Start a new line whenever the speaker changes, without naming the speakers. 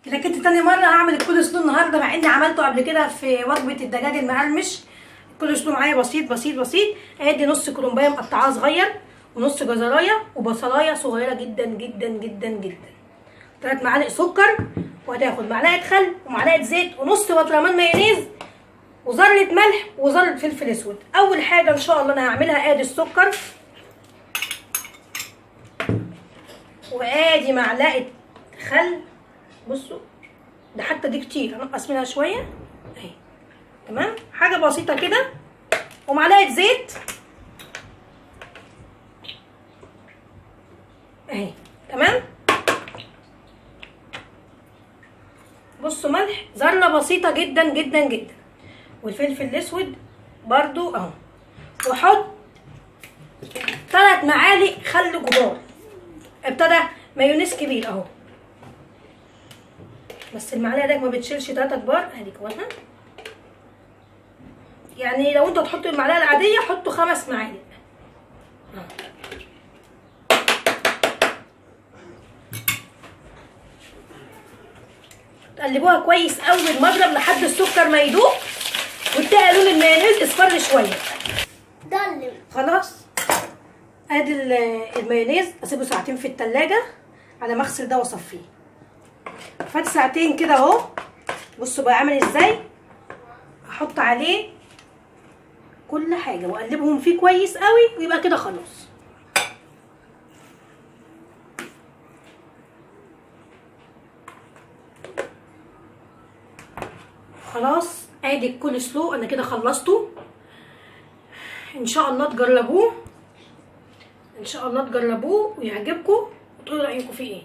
لكن تاني مره هعمل الكول سلو النهارده، مع اني عملته قبل كده في وجبه الدجاج المقرمش. الكول سلو معايا بسيط بسيط بسيط. ادي نص كرنبايه مقطعاه صغير، ونص جزرايه، وبصلايه صغيره جدا جدا جدا جدا، 3 معالق سكر، وهتاخد معلقه خل ومعلقه زيت ونص برطمان مايونيز وذره ملح وذره فلفل اسود. اول حاجه ان شاء الله انا هعملها ادي السكر، وادي معلقه خل. بصوا ده حتى دي كتير، هنقص منها شويه اهي. تمام، حاجه بسيطه كده، ومعلقه زيت اهي. تمام، بصوا ملح ذره بسيطه جدا جدا جدا، والفلفل الاسود برضو اهو. واحط 3 معالق خل كبار، ابتدى مايونيز كبير اهو، بس المعلقه دي ما بتشيلش 3 كبار اهي كده. يعني لو انتوا هتحطوا المعلقه العاديه حطوا 5 معالق. تقلبوها كويس قوي بالمضرب لحد السكر ما يدوب، وتلاقي لون المايونيز اصفر شويه. خلاص، ادي المايونيز اسيبه ساعتين في التلاجة على ما اغسل ده واصفيه. فات ساعتين كده اهو. بصوا بقى عامل ازاي. احط عليه كل حاجه واقلبهم فيه كويس قوي، ويبقى كده خلاص. خلاص ادي الكول سلو انا كده خلصته. ان شاء الله تجربوه، ان شاء الله تجربوه ويعجبكم وتقولوا رايكم فيه ايه.